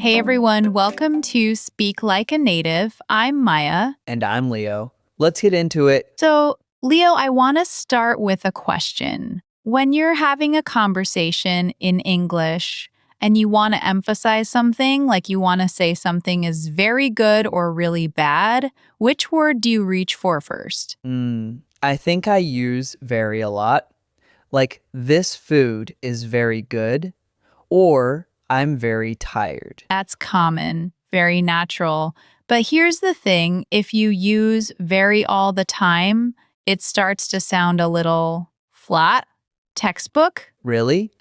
Hey everyone, welcome to Speak Like a Native. I'm Maya. And I'm Leo. Let's get into it. So, Leo, I want to start with a question. When you're having a conversation in English and you want to emphasize something, like you want to say something is very good or really bad, which word do you reach for first? I think I use very a lot. Like, this food is very good, or I'm very tired. That's common, very natural. But here's the thing, if you use very all the time, it starts to sound a little flat, textbook. Really?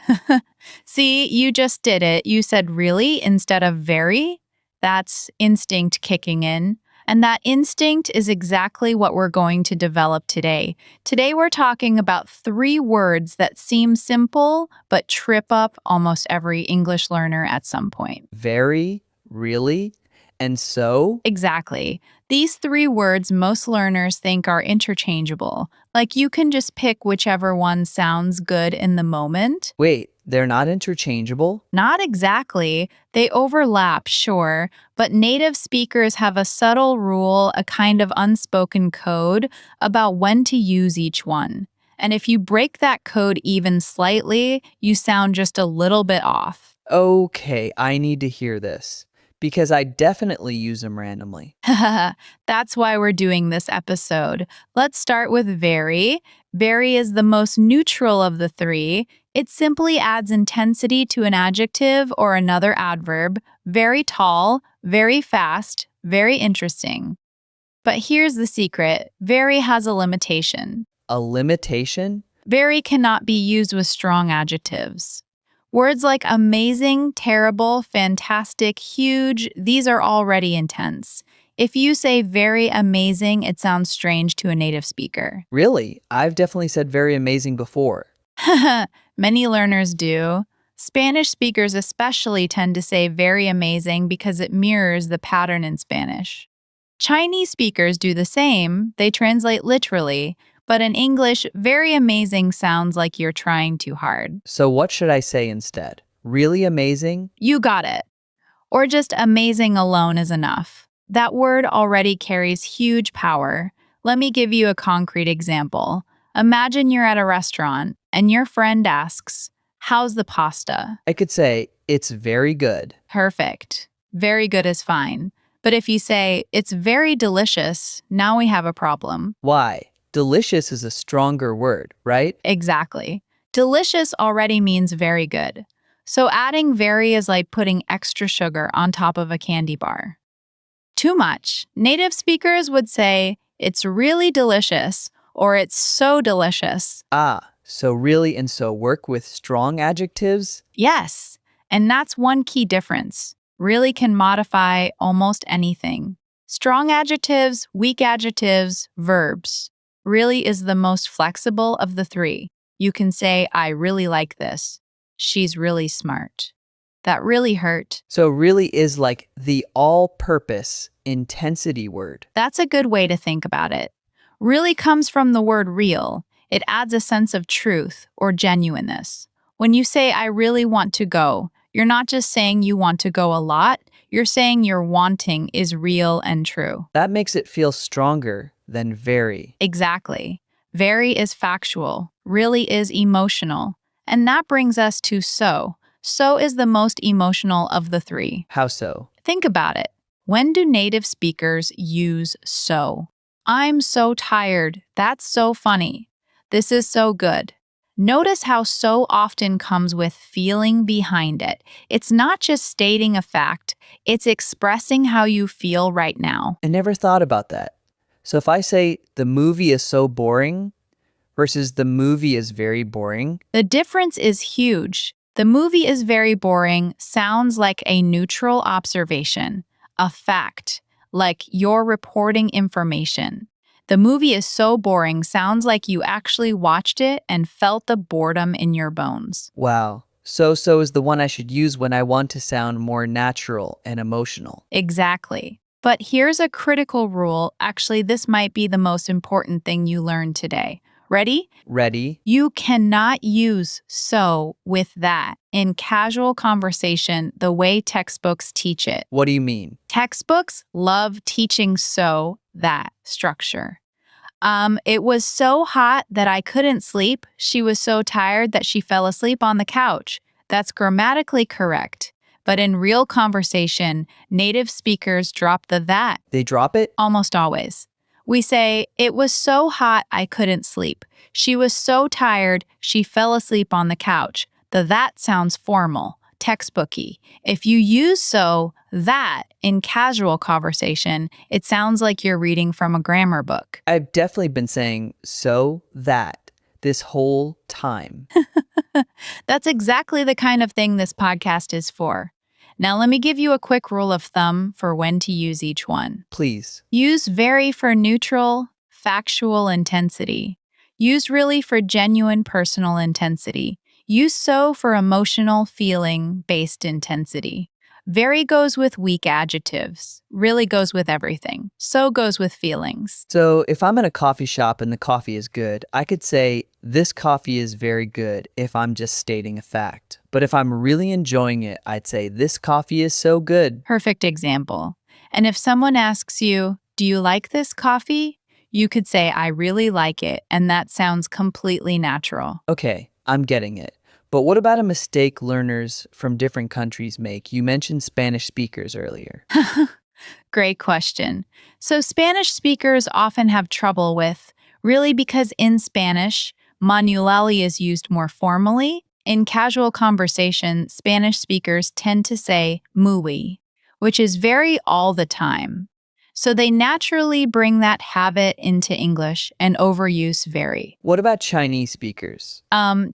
See, you just did it. You said really instead of very. That's instinct kicking in. And that instinct is exactly what we're going to develop today. Today, we're talking about three words that seem simple but trip up almost every English learner at some point. Very? Really? And so? Exactly. These three words most learners think are interchangeable. Like you can just pick whichever one sounds good in the moment. Wait, they're not interchangeable? Not exactly. They overlap, sure, but native speakers have a subtle rule, a kind of unspoken code about when to use each one. And if you break that code even slightly, you sound just a little bit off. Okay, I need to hear this. Because I definitely use them randomly. That's why we're doing this episode. Let's start with very. Very is the most neutral of the three. It simply adds intensity to an adjective or another adverb. Very tall, very fast, very interesting. But here's the secret. Very has a limitation. A limitation? Very cannot be used with strong adjectives. Words like amazing, terrible, fantastic, huge, these are already intense. If you say very amazing, it sounds strange to a native speaker. Really? I've definitely said very amazing before. Many learners do. Spanish speakers especially tend to say very amazing because it mirrors the pattern in Spanish. Chinese speakers do the same, they translate literally, but in English, very amazing sounds like you're trying too hard. So what should I say instead? Really amazing? You got it. Or just amazing alone is enough. That word already carries huge power. Let me give you a concrete example. Imagine you're at a restaurant and your friend asks, "How's the pasta?" I could say, it's very good. Perfect. Very good is fine. But if you say, "It's very delicious," now we have a problem. Why? Delicious is a stronger word, right? Exactly. Delicious already means very good. So adding very is like putting extra sugar on top of a candy bar. Too much. Native speakers would say, "It's really delicious," or "It's so delicious." So really and so work with strong adjectives? Yes, and that's one key difference. Really can modify almost anything. Strong adjectives, weak adjectives, verbs. Really is the most flexible of the three. You can say, "I really like this." "She's really smart." "That really hurt." So really is like the all-purpose intensity word. That's a good way to think about it. Really comes from the word real. It adds a sense of truth or genuineness. When you say, "I really want to go," you're not just saying you want to go a lot, you're saying your wanting is real and true. That makes it feel stronger than very. Exactly. Very is factual, really is emotional. And that brings us to so. So is the most emotional of the three. How so? Think about it. When do native speakers use so? "I'm so tired. That's so funny." "This is so good." Notice how so often comes with feeling behind it. It's not just stating a fact, it's expressing how you feel right now. I never thought about that. So if I say the movie is so boring versus the movie is very boring, The difference is huge. The movie is very boring sounds like a neutral observation, a fact, like you're reporting information. The movie is so boring sounds like you actually watched it and felt the boredom in your bones. wow. So is the one I should use when I want to sound more natural and emotional. Exactly. But here's a critical rule. Actually, this might be the most important thing you learned today. Ready? Ready? You cannot use so with that in casual conversation the way textbooks teach it. What do you mean? Textbooks love teaching so that structure. It was so hot that I couldn't sleep. She was so tired that she fell asleep on the couch. That's grammatically correct. But in real conversation, native speakers drop the that They drop it? almost always. We say, it was so hot I couldn't sleep. She was so tired she fell asleep on the couch. The that sounds formal, textbooky. If you use so, that in casual conversation, it sounds like you're reading from a grammar book. I've definitely been saying so that this whole time. That's exactly the kind of thing this podcast is for. Now, let me give you a quick rule of thumb for when to use each one. Please. Use very for neutral, factual intensity. Use really for genuine personal intensity. Use so for emotional, feeling-based intensity. Very goes with weak adjectives. Really goes with everything. So goes with feelings. So if I'm in a coffee shop and the coffee is good, I could say, this coffee is very good if I'm just stating a fact. But if I'm really enjoying it, I'd say, this coffee is so good. Perfect example. And if someone asks you, do you like this coffee? You could say, I really like it, and that sounds completely natural. Okay, I'm getting it. But what about a mistake learners from different countries make? You mentioned Spanish speakers earlier. Great question. So Spanish speakers often have trouble with, really because in Spanish, manually is used more formally. In casual conversation, Spanish speakers tend to say muy, which is very all the time. So they naturally bring that habit into English and overuse very. What about Chinese speakers?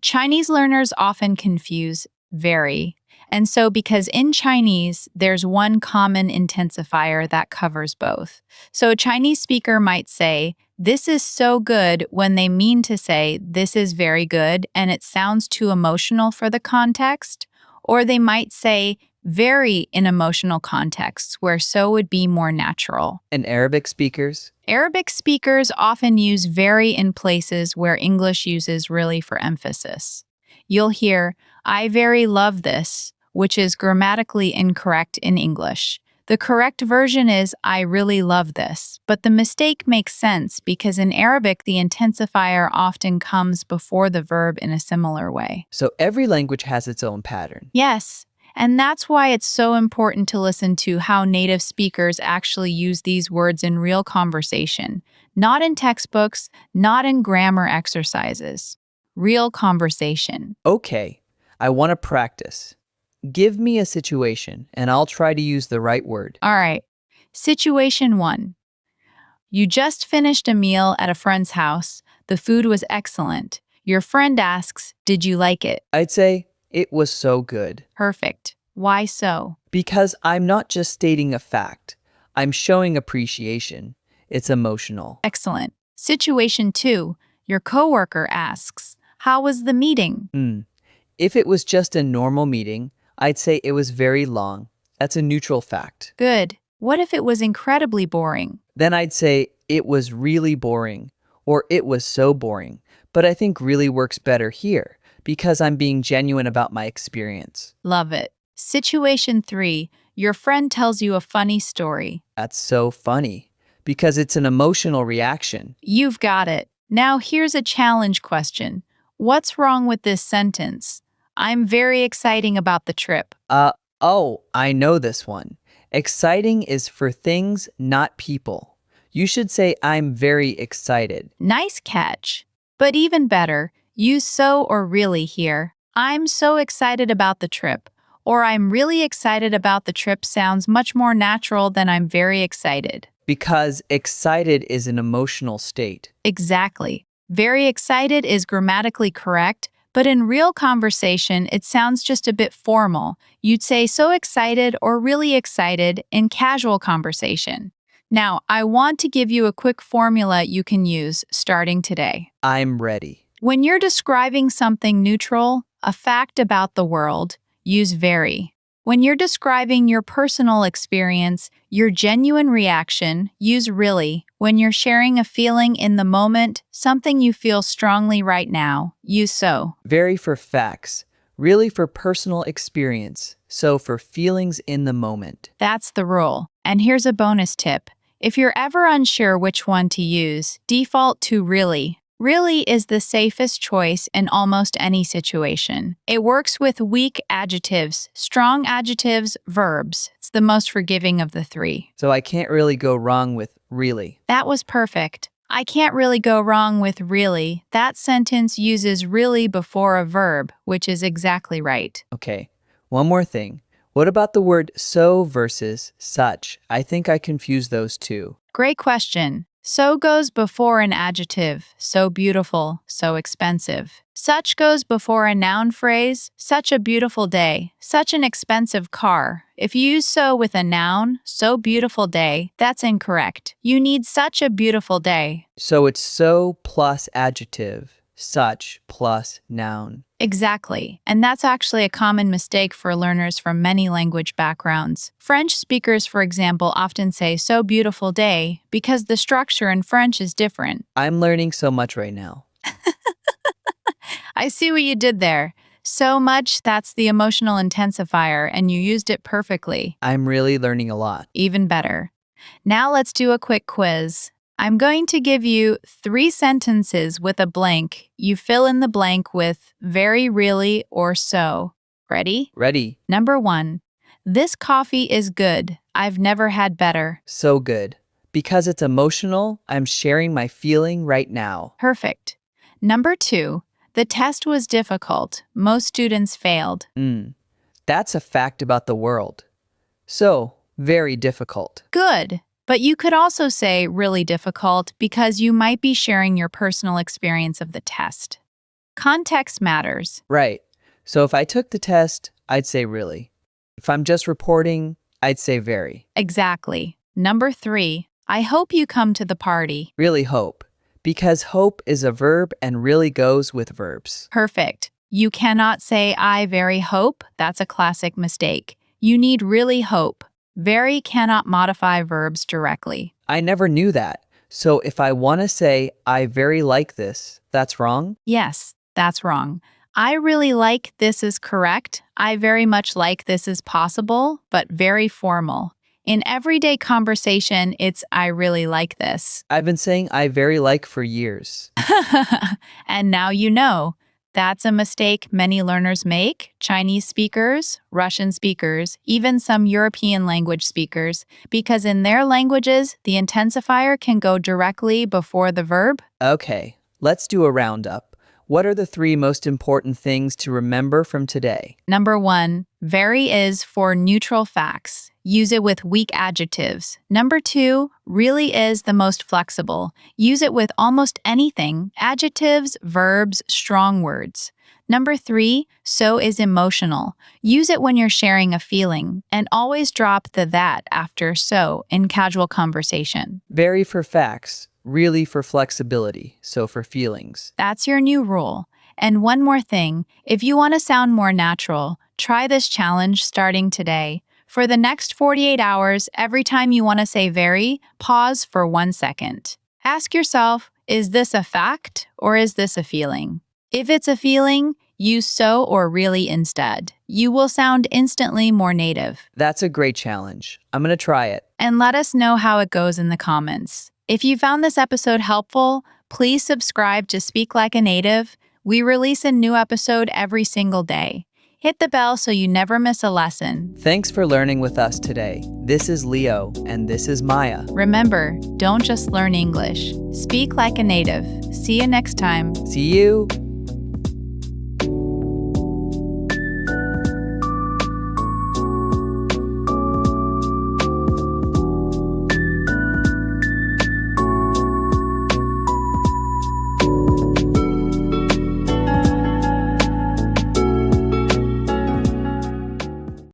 Chinese learners often confuse very. And so, because in Chinese, there's one common intensifier that covers both. So, a Chinese speaker might say, this is so good when they mean to say, this is very good, and it sounds too emotional for the context. Or they might say, very in emotional contexts where so would be more natural. And Arabic speakers? Arabic speakers often use very in places where English uses really for emphasis. You'll hear, I very love this, which is grammatically incorrect in English. The correct version is, I really love this, but the mistake makes sense because in Arabic, the intensifier often comes before the verb in a similar way. So every language has its own pattern. Yes, and that's why it's so important to listen to how native speakers actually use these words in real conversation, not in textbooks, not in grammar exercises. Real conversation. Okay, I want to practice. Give me a situation, and I'll try to use the right word. All right. Situation 1. You just finished a meal at a friend's house. The food was excellent. Your friend asks, did you like it? I'd say, it was so good. Perfect. Why so? Because I'm not just stating a fact. I'm showing appreciation. It's emotional. Excellent. Situation 2. Your coworker asks, how was the meeting? If it was just a normal meeting, I'd say it was very long. That's a neutral fact. Good. What if it was incredibly boring? Then I'd say it was really boring, or it was so boring. But I think really works better here because I'm being genuine about my experience. Love it. Situation 3. Your friend tells you a funny story. That's so funny because it's an emotional reaction. You've got it. Now here's a challenge question. What's wrong with this sentence? I'm very exciting about the trip. Oh, I know this one. Exciting is for things, not people. You should say, I'm very excited. Nice catch. But even better, use so or really here. I'm so excited about the trip. Or I'm really excited about the trip sounds much more natural than I'm very excited. Because excited is an emotional state. Exactly. Very excited is grammatically correct, but in real conversation, it sounds just a bit formal. You'd say so excited or really excited in casual conversation. Now, I want to give you a quick formula you can use starting today. I'm ready. When you're describing something neutral, a fact about the world, use very. When you're describing your personal experience, your genuine reaction, use really. When you're sharing a feeling in the moment, something you feel strongly right now, use so. Very for facts. Really for personal experience. So for feelings in the moment. That's the rule. And here's a bonus tip. If you're ever unsure which one to use, default to really. Really is the safest choice in almost any situation. It works with weak adjectives, strong adjectives, verbs. It's the most forgiving of the three. So I can't really go wrong with really. That was perfect. I can't really go wrong with really. That sentence uses really before a verb, which is exactly right. Okay, one more thing. What about the word so versus such? I think I confuse those two. Great question. So goes before an adjective, so beautiful, so expensive. Such goes before a noun phrase, such a beautiful day, such an expensive car. If you use so with a noun, so beautiful day, that's incorrect. You need such a beautiful day. So it's so plus adjective, such plus noun. Exactly. And that's actually a common mistake for learners from many language backgrounds. French speakers, for example, often say so beautiful day because the structure in French is different. I'm learning so much right now. I see what you did there. So much, that's the emotional intensifier, and you used it perfectly. I'm really learning a lot. Even better. Now let's do a quick quiz. I'm going to give you 3 sentences with a blank. You fill in the blank with very, really, or so. Ready? Ready? Number 1. This coffee is good. I've never had better. So good. Because it's emotional, I'm sharing my feeling right now. Perfect. Number 2. The test was difficult. Most students failed. That's a fact about the world. So, very difficult. Good. But you could also say really difficult because you might be sharing your personal experience of the test. Context matters. Right. So if I took the test, I'd say really. If I'm just reporting, I'd say very. Exactly. Number 3. I hope you come to the party. Really hope. Because hope is a verb and really goes with verbs. Perfect. You cannot say I very hope. That's a classic mistake. You need really hope. Very cannot modify verbs directly. I never knew that. So if I want to say I very like this, that's wrong? Yes, that's wrong. I really like this is correct. I very much like this is possible, but very formal. In everyday conversation, it's I really like this. I've been saying I very like for years. And now you know. That's a mistake many learners make, Chinese speakers, Russian speakers, even some European language speakers, because in their languages, the intensifier can go directly before the verb. Okay, let's do a roundup. What are the 3 most important things to remember from today? Number 1, very is for neutral facts. Use it with weak adjectives. Number 2, really is the most flexible. Use it with almost anything, adjectives, verbs, strong words. Number 3, so is emotional. Use it when you're sharing a feeling, and always drop the that after so in casual conversation. Very for facts, really for flexibility, so for feelings. That's your new rule. And one more thing, if you want to sound more natural, try this challenge starting today. For the next 48 hours, every time you want to say very, pause for 1 second. Ask yourself, is this a fact or is this a feeling? If it's a feeling, use so or really instead. You will sound instantly more native. That's a great challenge. I'm going to try it. And let us know how it goes in the comments. If you found this episode helpful, please subscribe to Speak Like a Native. We release a new episode every single day. Hit the bell so you never miss a lesson. Thanks for learning with us today. This is Leo, and this is Maya. Remember, don't just learn English. Speak like a native. See you next time. See you